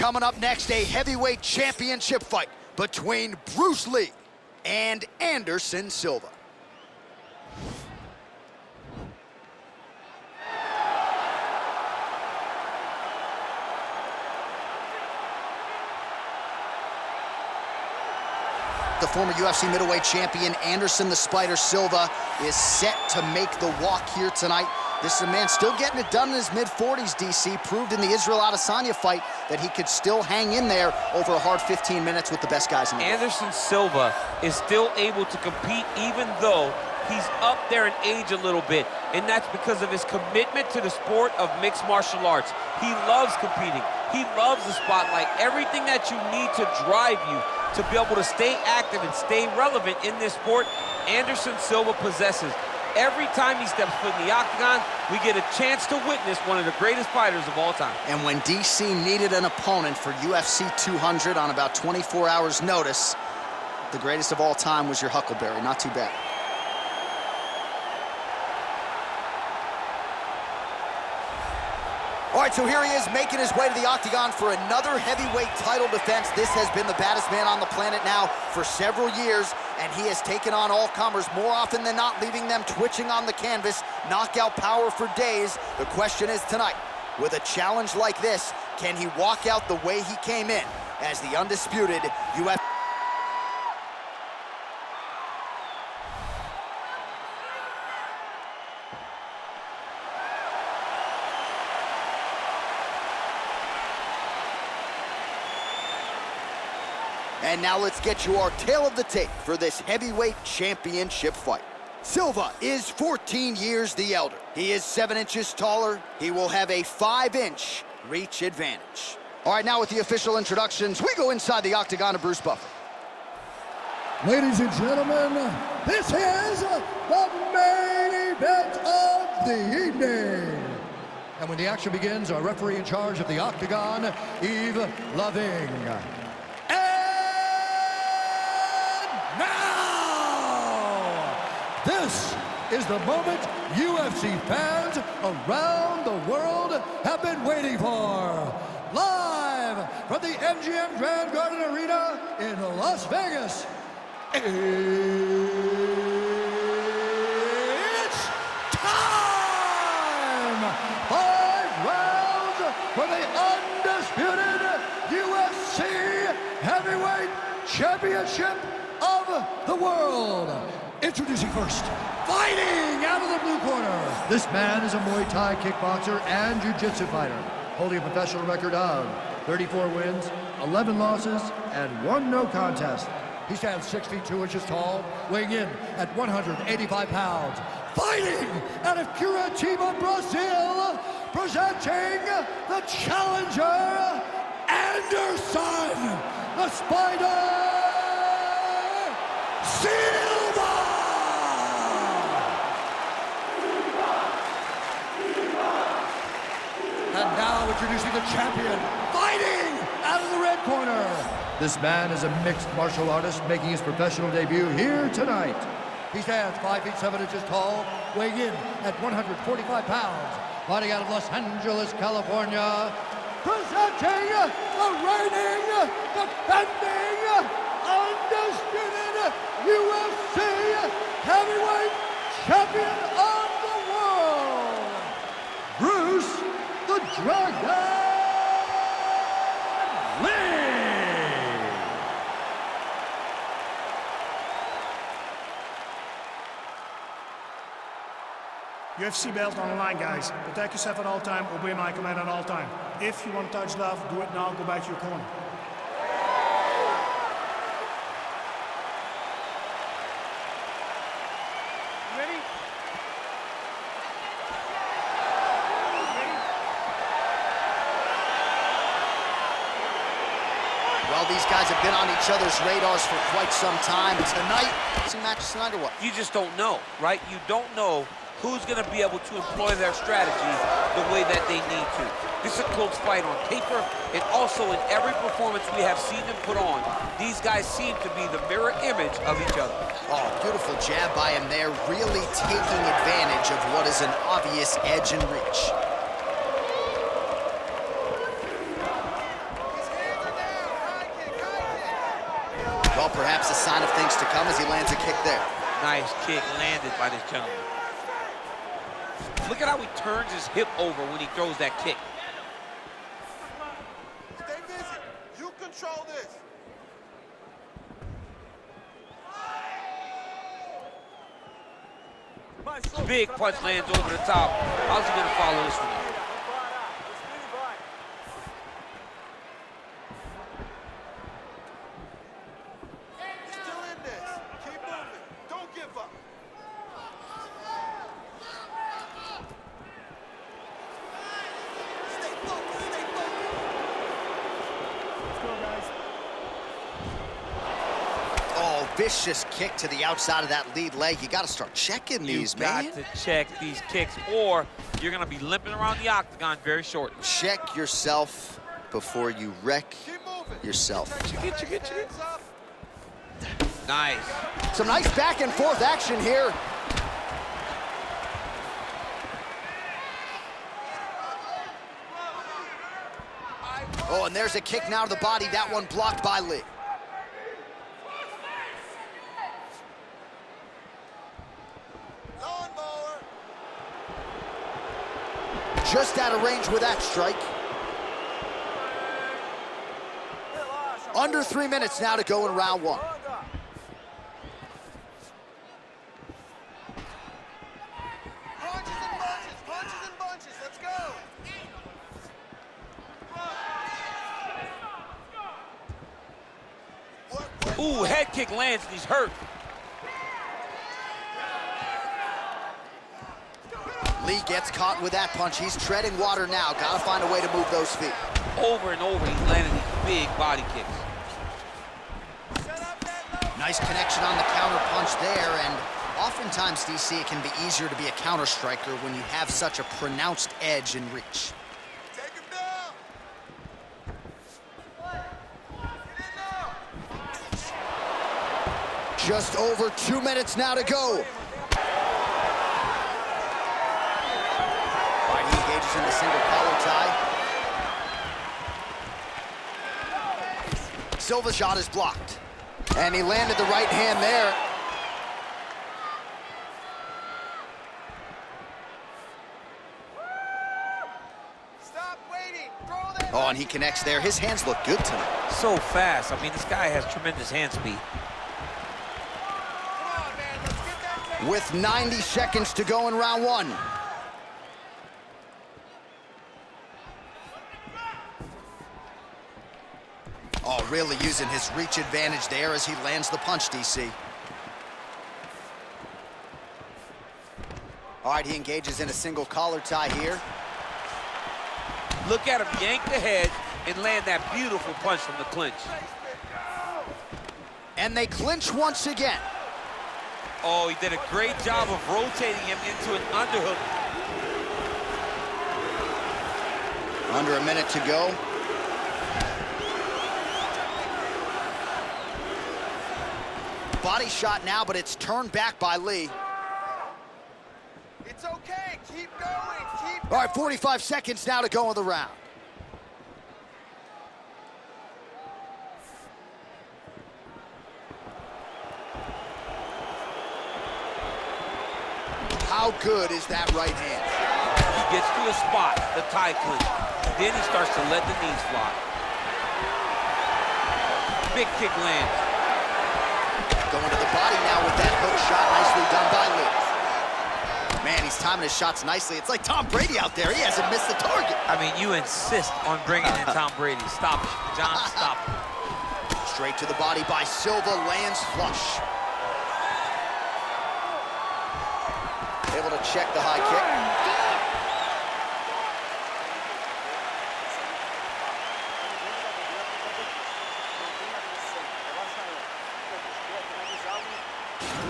Coming up next, a heavyweight championship fight between Bruce Lee and Anderson Silva. The former UFC middleweight champion, Anderson the Spider Silva, is set to make the walk here tonight. This is a man still getting it done in his mid-40s, DC. Proved in the Israel Adesanya fight that he could still hang in there over a hard 15 minutes with the best guys in the world. Anderson Silva is still able to compete even though he's up there in age a little bit, and that's because of his commitment to the sport of mixed martial arts. He loves competing. He loves the spotlight. Everything that you need to drive you to be able to stay active and stay relevant in this sport, Anderson Silva possesses. Every time he steps foot in the octagon, we get a chance to witness one of the greatest fighters of all time. And when DC needed an opponent for UFC 200 on about 24 hours notice, the greatest of all time was your Huckleberry. Not too bad. All right, so here he is making his way to the octagon for another heavyweight title defense. This has been the baddest man on the planet now for several years, and he has taken on all comers more often than not, leaving them twitching on the canvas. Knockout power for days. The question is tonight, with a challenge like this, can he walk out the way he came in as the undisputed UFC? And now let's get you our tale of the tape for this heavyweight championship fight. Silva is 14 years the elder. He is 7 inches taller. He will have a 5-inch reach advantage. All right, now with the official introductions, we go inside the octagon to Bruce Buffer. Ladies and gentlemen, this is the main event of the evening. And when the action begins, our referee in charge of the octagon, Yves Loving. This is the moment UFC fans around the world have been waiting for. Live from the MGM Grand Garden Arena in Las Vegas, it's time! 5 rounds for the undisputed UFC Heavyweight Championship of the world. Introducing first, fighting out of the blue corner. This man is a Muay Thai kickboxer and jiu-jitsu fighter, holding a professional record of 34 wins, 11 losses, and 1 no contest. He stands 6 feet 2 inches tall, weighing in at 185 pounds. Fighting out of Curitiba, Brazil, presenting the challenger, Anderson, the Spider, Silva! And now introducing the champion, fighting out of the red corner. This man is a mixed martial artist making his professional debut here tonight. He stands 5 feet 7 inches tall, weighing in at 145 pounds. Fighting out of Los Angeles, California, presenting the reigning, defending, undisputed UFC heavyweight champion of the world, Bruce the Dragon Lee. UFC belt on the line, guys. Protect yourself at all time, obey my command at all time. If you want to touch love, do it now, go back to your corner. Ready? Well, these guys have been on each other's radars for quite some time. Tonight, it's a match tonight or what? You just don't know, right? You don't know who's going to be able to employ their strategy the way that they need to. This is a close fight on paper, and also in every performance we have seen them put on, these guys seem to be the mirror image of each other. Oh, beautiful jab by him there, really taking advantage of what is an obvious edge and reach. Well, perhaps a sign of things to come as he lands a kick there. Nice kick landed by this gentleman. Look at how he turns his hip over when he throws that kick. Stay busy. You control this. Big punch lands over the top. How's he gonna follow this one? Still in this. Keep moving. Don't give up. Stay focused. Stay focused. Let's go, guys. Oh, vicious kick to the outside of that lead leg. You got to start checking these, man. You got to check these kicks, or you're gonna be limping around the octagon very shortly. Check yourself before you wreck Keep moving. yourself. Hands up. Nice. Some nice back and forth action here. Oh, and there's a kick now to the body. That one blocked by Lee. Lawnmower. Just out of range with that strike. Under 3 minutes now to go in round one. Punches and bunches. Punches and bunches. Let's go. What? Ooh, head kick lands and he's hurt. Lee gets caught with that punch. He's treading water now. Got to find a way to move those feet. Over and over, he's landing these big body kicks. Nice connection on the counter punch there, and oftentimes, DC, it can be easier to be a counter striker when you have such a pronounced edge in reach. Take him down. Get in now. Just over 2 minutes now to go. All right, he engages in the single collar tie. Silva's shot is blocked. And he landed the right hand there. Stop waiting. Throw that. Oh, and he connects there. His hands look good tonight. So fast. I mean, this guy has tremendous hand speed. Come on, man. Let's get that thing. With 90 seconds to go in round one. Oh, really using his reach advantage there as he lands the punch, DC. All right, he engages in a single collar tie here. Look at him yank the head and land that beautiful punch from the clinch. And they clinch once again. Oh, he did a great job of rotating him into an underhook. Under a minute to go. Body shot now, but it's turned back by Lee. It's okay. Keep going. Keep All right, 45 seconds now to go in the round. How good is that right hand? He gets to a spot, the tie clinch. Then he starts to let the knees fly. Big kick lands. Going to the body now with that hook shot. Nicely done by Lee. Man, he's timing his shots nicely. It's like Tom Brady out there. He hasn't missed the target. I mean, you insist on bringing in Tom Brady. Stop it, John, stop it. Straight to the body by Silva, lands flush. Able to check the high kick.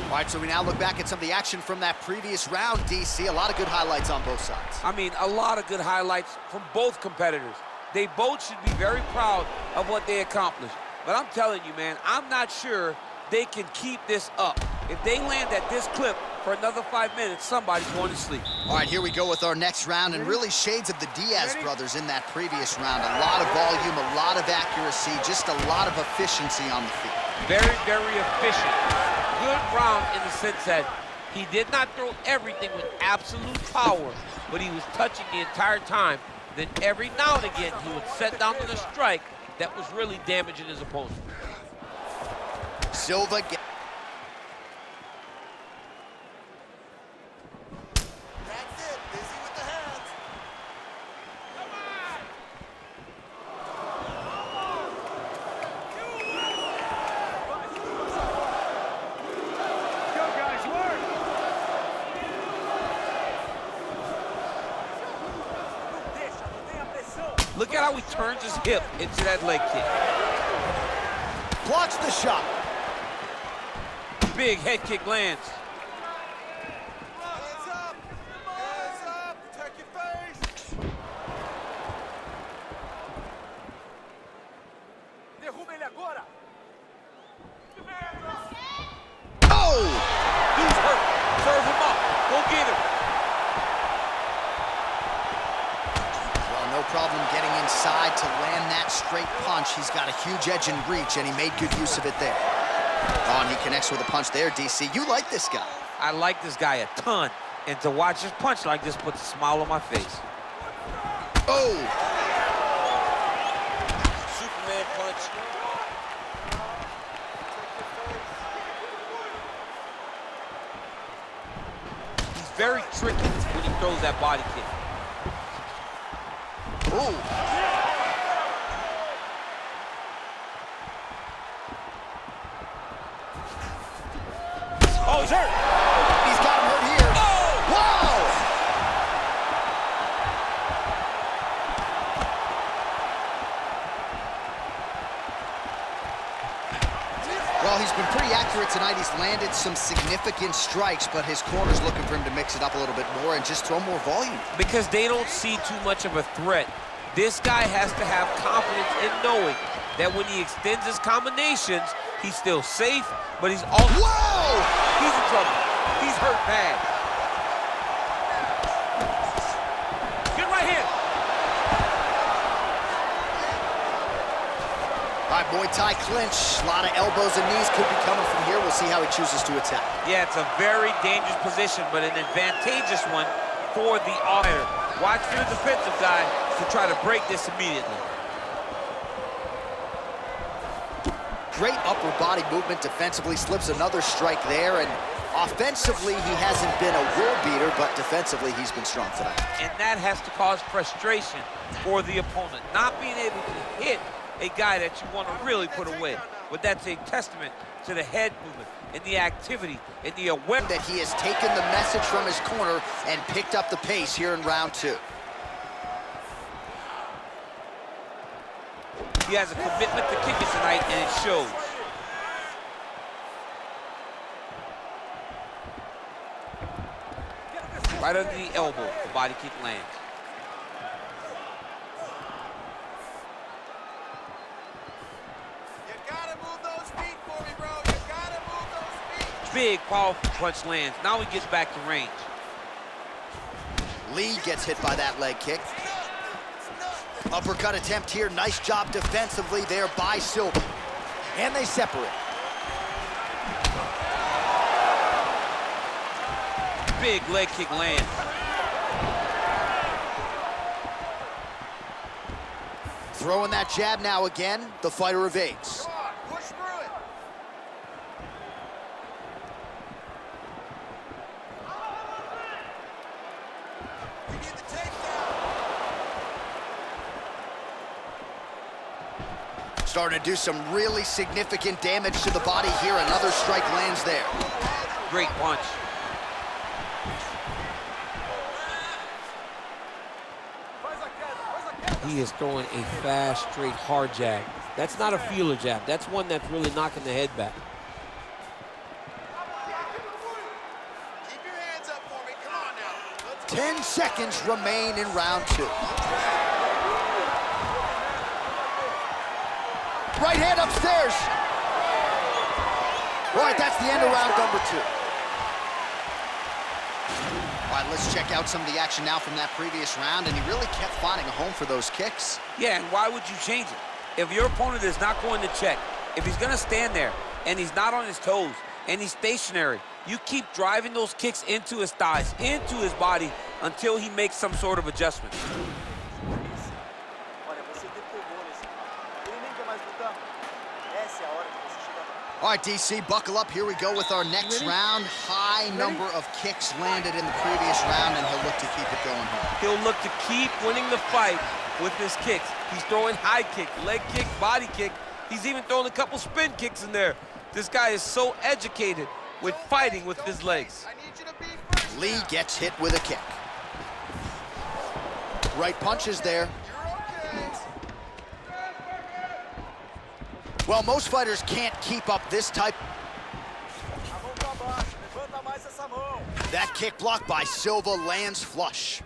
All right, so we now look back at some of the action from that previous round, DC. A lot of good highlights on both sides. I mean, a lot of good highlights from both competitors. They both should be very proud of what they accomplished. But I'm telling you, man, I'm not sure they can keep this up. If they land at this clip, For another 5 minutes, somebody's going to sleep. All right, here we go with our next round, and really shades of the Diaz brothers in that previous round. A lot of volume, a lot of accuracy, just a lot of efficiency on the field. Very, very efficient. Good round in the sense that he did not throw everything with absolute power, but he was touching the entire time. Then every now and again, he would set down to the strike that was really damaging his opponent. Silva gets... That's it. Busy with the hands. Go, guys, work. Look at how he turns his hip into that leg kick. blocks the shot. Big head kick lands. Hands up. Hands up. Protect your face. Derruba ele agora. Oh! Dude's hurt. Serve him up. Go get him. Well, no problem getting inside to land that straight punch. He's got a huge edge and reach, and he made good use of it there. Oh, and he connects with a punch there, DC. You like this guy. I like this guy a ton. And to watch his punch like this puts a smile on my face. Oh! Superman punch. He's very tricky when he throws that body kick. Ooh! Oh, he's hurt. He's got him hurt here. Oh! Wow! Well, he's been pretty accurate tonight. He's landed some significant strikes, but his corner's looking for him to mix it up a little bit more and just throw more volume. Because they don't see too much of a threat. This guy has to have confidence in knowing that when he extends his combinations, he's still safe, but he's also... Whoa! He's in trouble. He's hurt bad. Good right hand. All right, Muay Thai clinch. A lot of elbows and knees could be coming from here. We'll see how he chooses to attack. Yeah, it's a very dangerous position, but an advantageous one for the fighter. Watch for the defensive guy to try to break this immediately. Great upper body movement defensively, slips another strike there, and offensively, he hasn't been a world beater, but defensively, he's been strong tonight. And that has to cause frustration for the opponent. Not being able to hit a guy that you want to really put away. But that's a testament to the head movement and the activity and the awareness. That he has taken the message from his corner and picked up the pace here in round two. He has a commitment to kicking tonight, and it shows. Right under the elbow, the body kick lands. You gotta move those feet for me, bro. You gotta move those feet. Big, powerful punch lands. Now he gets back to range. Lee gets hit by that leg kick. Uppercut attempt here. Nice job defensively there by Silva. And they separate. Big leg kick lands. Throwing that jab now again. The fighter evades. Come on, push through it. We need the takedown. Starting to do some really significant damage to the body here. Another strike lands there. Great punch. He is throwing a fast, straight, hard jab. That's not a feeler jab. That's one that's really knocking the head back. Keep your hands up for me. Come on now. Let's 10 seconds remain in round two. Right hand upstairs. All right, that's the end of round number two. All right, let's check out some of the action now from that previous round, and he really kept finding a home for those kicks. Yeah, and why would you change it? If your opponent is not going to check, if he's going to stand there and he's not on his toes and he's stationary, you keep driving those kicks into his thighs, into his body, until he makes some sort of adjustment. All right, DC, buckle up. Here we go with our next round. High number of kicks landed in the previous round, and he'll look to keep it going here. He'll look to keep winning the fight with his kicks. He's throwing high kick, leg kick, body kick. He's even throwing a couple spin kicks in there. This guy is so educated with fighting with his legs. Lee gets hit with a kick. Right punch is there. Well, most fighters can't keep up this type. That kick blocked by Silva lands flush.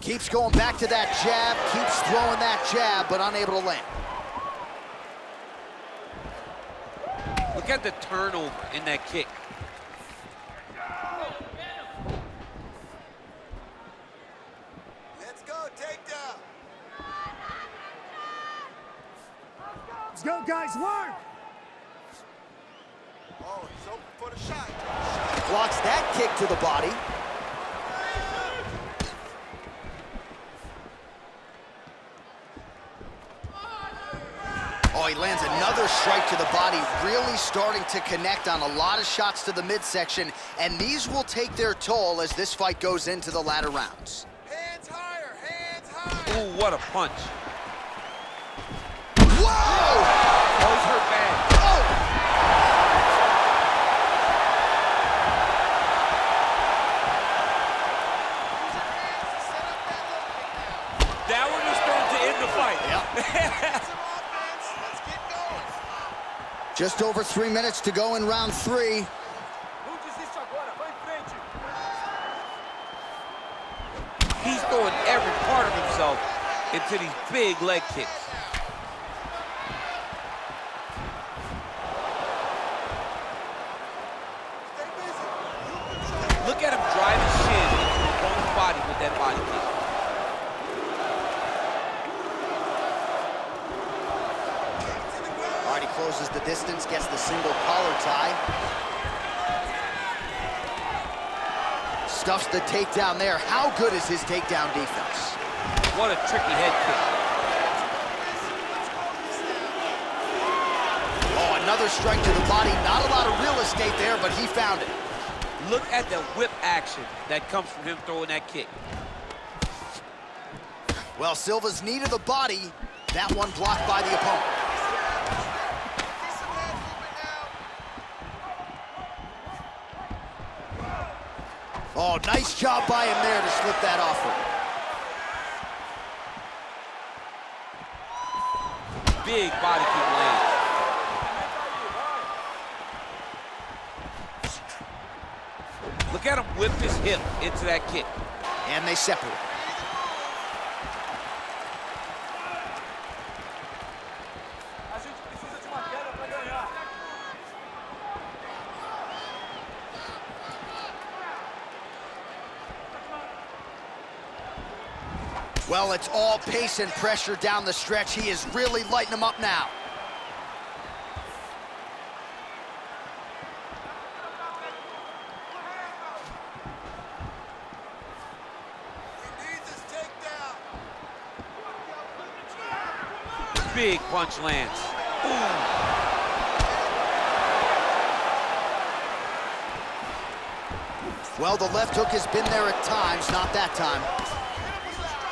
Keeps going back to that jab, keeps throwing that jab, but unable to land. Look at the turnover in that kick. Let's go, takedown. Let's go, guys, work! Oh, he's open for the shot. Blocks that kick to the body. Oh, he lands another strike to the body, really starting to connect on a lot of shots to the midsection, and these will take their toll as this fight goes into the latter rounds. Hands higher, hands higher. Ooh, what a punch. Whoa! Oh, he's hurt bad. That one was starting to end the fight. Yep. Just over 3 minutes to go in round 3. He's throwing every part of himself into these big leg kicks. Look at him drive his shin into the opponent's body with that body kick. All right, he closes the distance, gets the single collar tie. Stuffs the takedown there. How good is his takedown defense? What a tricky head kick. Oh, another strike to the body. Not a lot of real estate there, but he found it. Look at the whip action that comes from him throwing that kick. Well, Silva's knee to the body. That one blocked by the opponent. Oh, nice job by him there to slip that offer. Big body kick lands. Look at him whip his hip into that kick. And they separate. Well, it's all pace and pressure down the stretch. He is really lighting them up now. He needs his takedown. Big punch lands. Ooh. Well, the left hook has been there at times, not that time.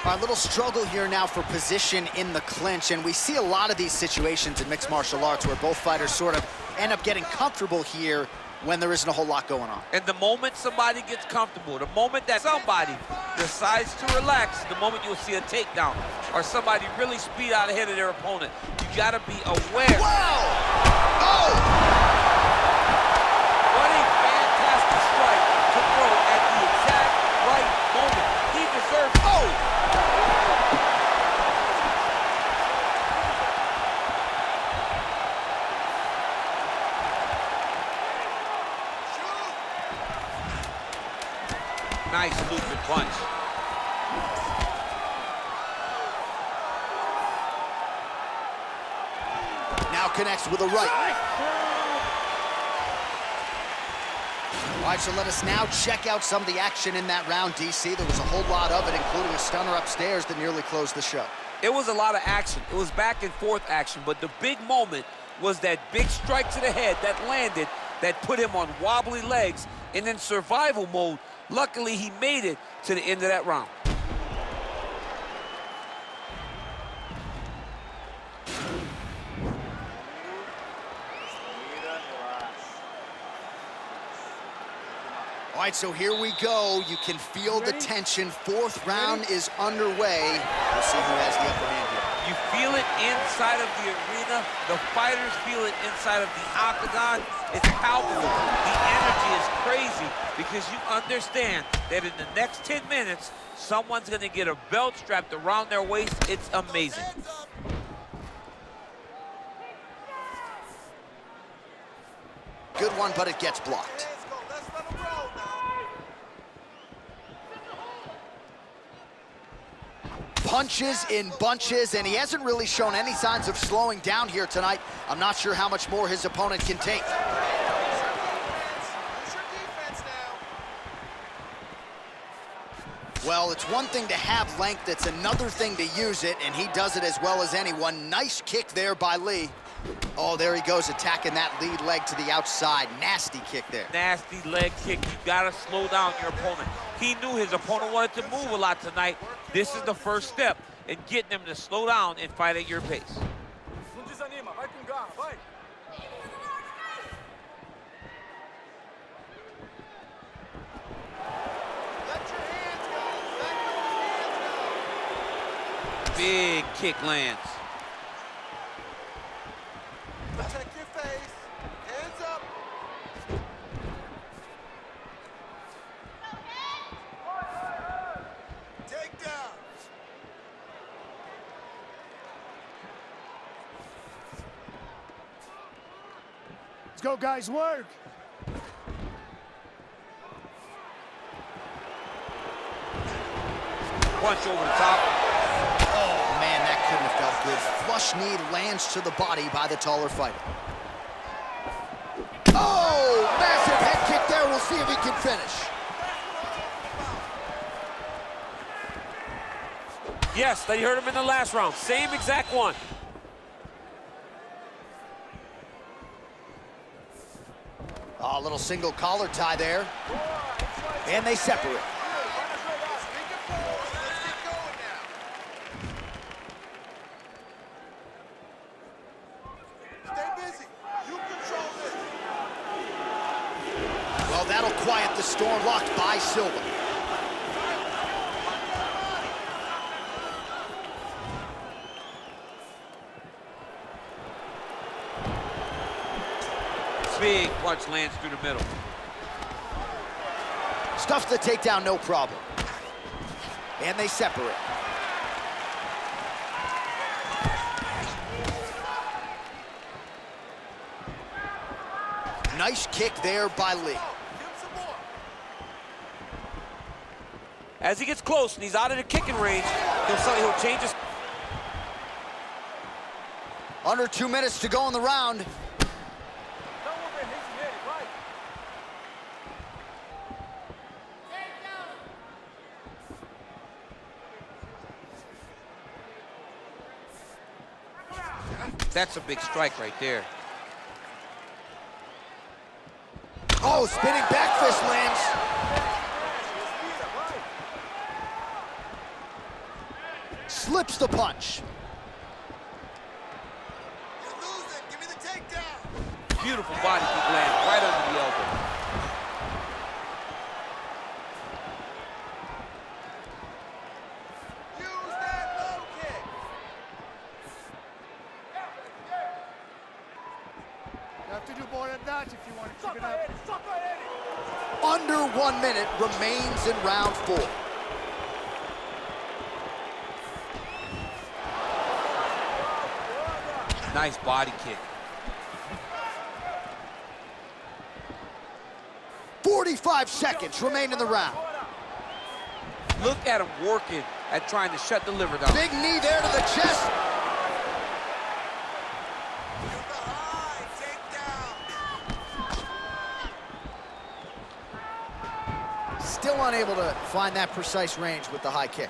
Our little struggle here now for position in the clinch, and we see a lot of these situations in mixed martial arts where both fighters sort of end up getting comfortable here when there isn't a whole lot going on. And the moment somebody gets comfortable, the moment that somebody decides to relax, the moment you'll see a takedown or somebody really speed out ahead of their opponent. You gotta be aware. Wow! Oh! What a fantastic strike to throw at the exact right moment. He deserves it. Oh! Nice looping punch. Now connects with a right. All right, so let us now check out some of the action in that round, DC. There was a whole lot of it, including a stunner upstairs that nearly closed the show. It was a lot of action. It was back and forth action, but the big moment was that big strike to the head that landed, that put him on wobbly legs, and in survival mode, luckily he made it to the end of that round. All right, so here we go. You can feel the tension. Fourth round is underway. We'll see who has the upper hand here. You feel it inside of the arena. The fighters feel it inside of the octagon. It's palpable. The energy is crazy because you understand that in the next 10 minutes, someone's going to get a belt strapped around their waist. It's amazing. Good one, but it gets blocked. Punches in bunches, and he hasn't really shown any signs of slowing down here tonight. I'm not sure how much more his opponent can take. Well, it's one thing to have length, it's another thing to use it, and he does it as well as anyone. Nice kick there by Lee. Oh, there he goes, attacking that lead leg to the outside. Nasty kick there. Nasty leg kick. You gotta slow down your opponent. He knew his opponent wanted to move a lot tonight. This is the first step in getting them to slow down and fight at your pace. Não desanima, vai com garra, vai. Let your hands go. Let those hands go. Big kick lands. Check your face. Hands up. Take down. Let's go, guys, work. Punch over the top. Oh, man, that couldn't have felt good. Flush knee lands to the body by the taller fighter. Oh, massive head kick there. We'll see if he can finish. Yes, they hurt him in the last round. Same exact one. Oh, a little single collar tie there. And they separate. Stay busy. You control this. Well, that'll quiet the storm, locked by Silva. Big punch lands through the middle. Stuffs the takedown, no problem. And they separate. Nice kick there by Lee. Give him some more. As he gets close and he's out of the kicking range, he'll change his... Under 2 minutes to go in the round. That's a big strike right there. Oh, spinning back fist lands. Slips the punch. You're losing. Give me the takedown. Beautiful body kick lands right under the elbow. Use that low kick. You have to do more than that if you want to keep it up. Under 1 minute remains in round 4. Nice body kick. 45 seconds remain in the round. Look at him working at trying to shut the liver down. Big knee there to the chest. Still unable to find that precise range with the high kick.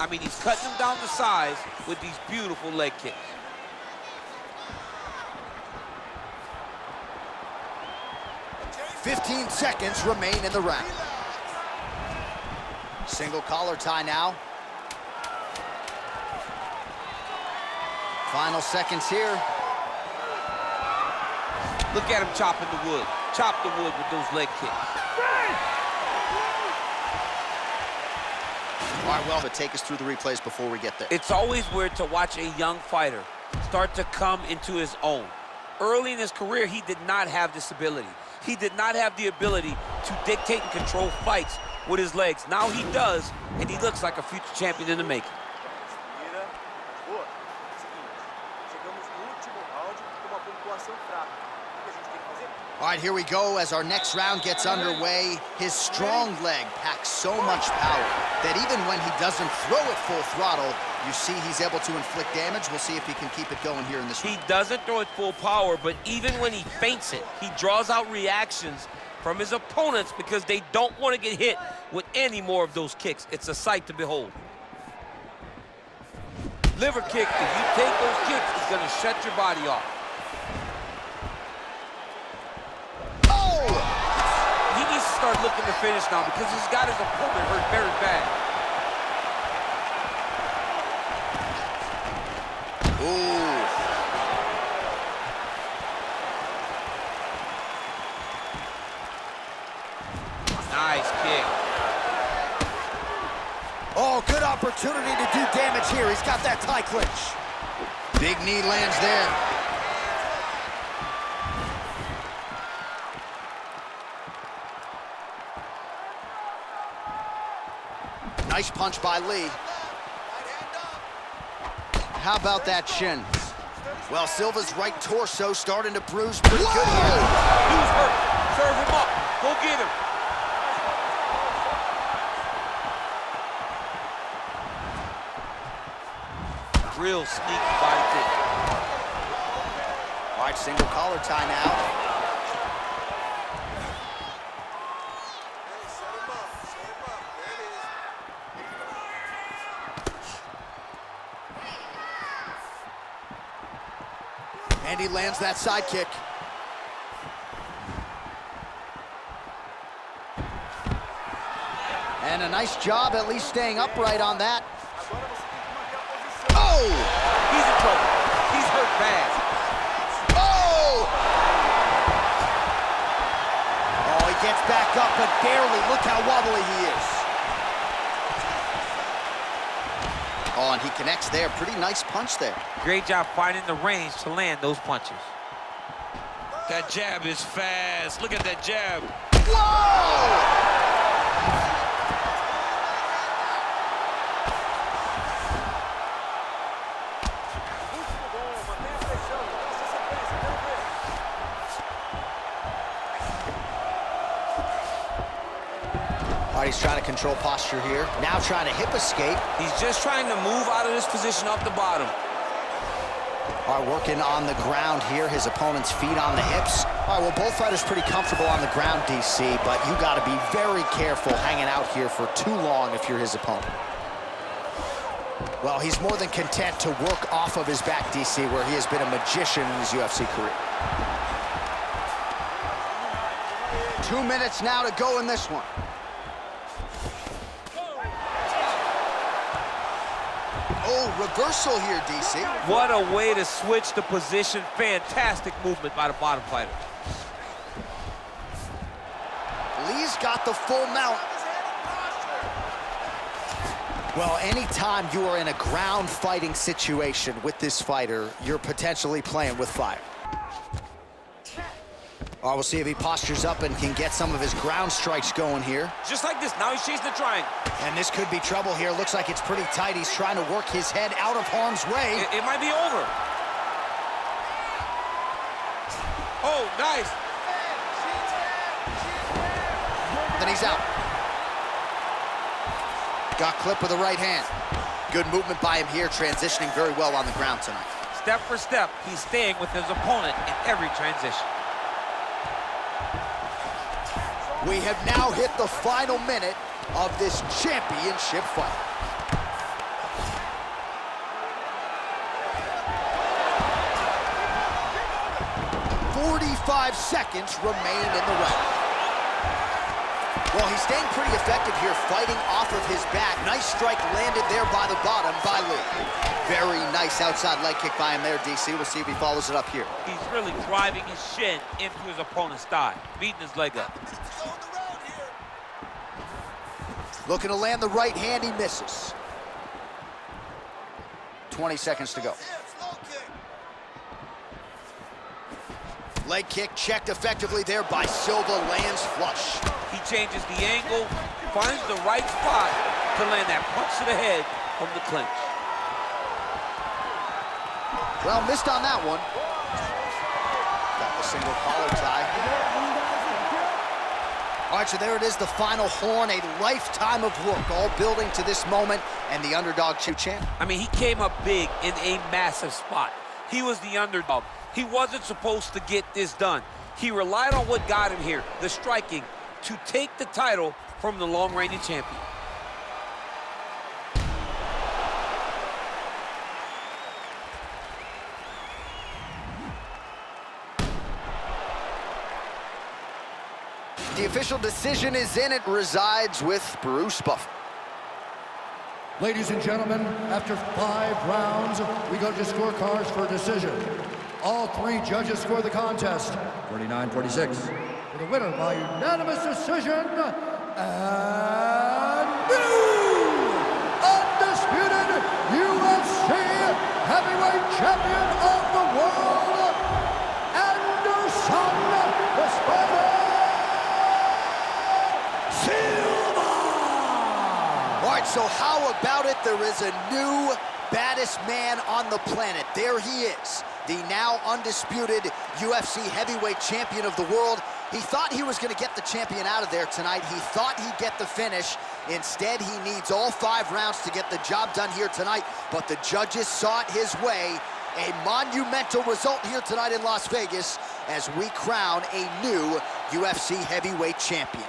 I mean, he's cutting them down to size with these beautiful leg kicks. "15 seconds remain in the round. Single collar tie now. Final seconds here. Look at him chopping the wood. Chop the wood with those leg kicks. All right, well, but take us through the replays before we get there. It's always weird to watch a young fighter start to come into his own. Early in his career, he did not have this ability. He did not have the ability to dictate and control fights with his legs. Now he does, and he looks like a future champion in the making. All right, here we go as our next round gets underway. His strong leg packs so much power that even when he doesn't throw it full throttle, you see he's able to inflict damage. We'll see if he can keep it going here in this round. He doesn't throw it full power, but even when he feints it, he draws out reactions from his opponents because they don't want to get hit with any more of those kicks. It's a sight to behold. Liver kick, if you take those kicks, it's going to shut your body off. He needs to start looking to finish now because he's got his opponent hurt very bad. Ooh. Nice kick. Oh, good opportunity to do damage here. He's got that tie clinch. Big knee lands there. Nice punch by Lee. How about that shin? Well, Silva's right torso starting to bruise pretty good here. Who's hurt? Serve him up. Go get him. Real sneaky body kick. All right, single collar tie now. And he lands that side kick. And a nice job at least staying upright on that. Oh! He's in trouble. He's hurt bad. Oh! Oh, he gets back up, but barely. Look how wobbly he is. Oh, and he connects there. Pretty nice punch there. Great job finding the range to land those punches. That jab is fast. Look at that jab. Whoa! All right, he's trying to control posture here. Now trying to hip escape. He's just trying to move out of this position off the bottom. All right, working on the ground here. His opponent's feet on the hips. All right, well, both fighters pretty comfortable on the ground, DC, but you got to be very careful hanging out here for too long if you're his opponent. Well, he's more than content to work off of his back, DC, where he has been a magician in his UFC career. 2 minutes now to go in this one. Oh, reversal here, DC. What a way to switch the position. Fantastic movement by the bottom fighter. Lee's got the full mount. Well, anytime you are in a ground fighting situation with this fighter, you're potentially playing with fire. All right, we'll see if he postures up and can get some of his ground strikes going here. Just like this, now he's chasing the triangle. And this could be trouble here. Looks like it's pretty tight. He's trying to work his head out of harm's way. It might be over. Oh, nice. Then he's out. Got clipped with the right hand. Good movement by him here, transitioning very well on the ground tonight. Step for step, he's staying with his opponent in every transition. We have now hit the final minute of this championship fight. "45 seconds remain in the round." Well, he's staying pretty effective here, fighting off of his back. Nice strike landed there by the bottom by Lee. Very nice outside leg kick by him there, DC. We'll see if he follows it up here. He's really driving his shin into his opponent's thigh, beating his leg up. Looking to land the right hand, he misses. 20 seconds to go. Leg kick checked effectively there by Silva, lands flush. He changes the angle, finds the right spot to land that punch to the head from the clinch. Well, missed on that one. Got the single collar tie. All right, so there it is, the final horn, a lifetime of work, all building to this moment, and the underdog champ. I mean, he came up big in a massive spot. He was the underdog. He wasn't supposed to get this done. He relied on what got him here, the striking, to take the title from the long-reigning champion. The official decision is in. It resides with Bruce Buffer. Ladies and gentlemen, after 5 rounds, we go to scorecards for decision. All 3 judges score the contest, 49-46. For the winner by unanimous decision, and new undisputed UFC heavyweight champion of the world, Anderson the Spider Silva! All right, so how about it? There is a new baddest man on the planet. There he is, the now undisputed UFC heavyweight champion of the world. He thought he was going to get the champion out of there tonight. He thought he'd get the finish. Instead, he needs all 5 rounds to get the job done here tonight, but the judges saw it his way. A monumental result here tonight in Las Vegas as we crown a new UFC heavyweight champion.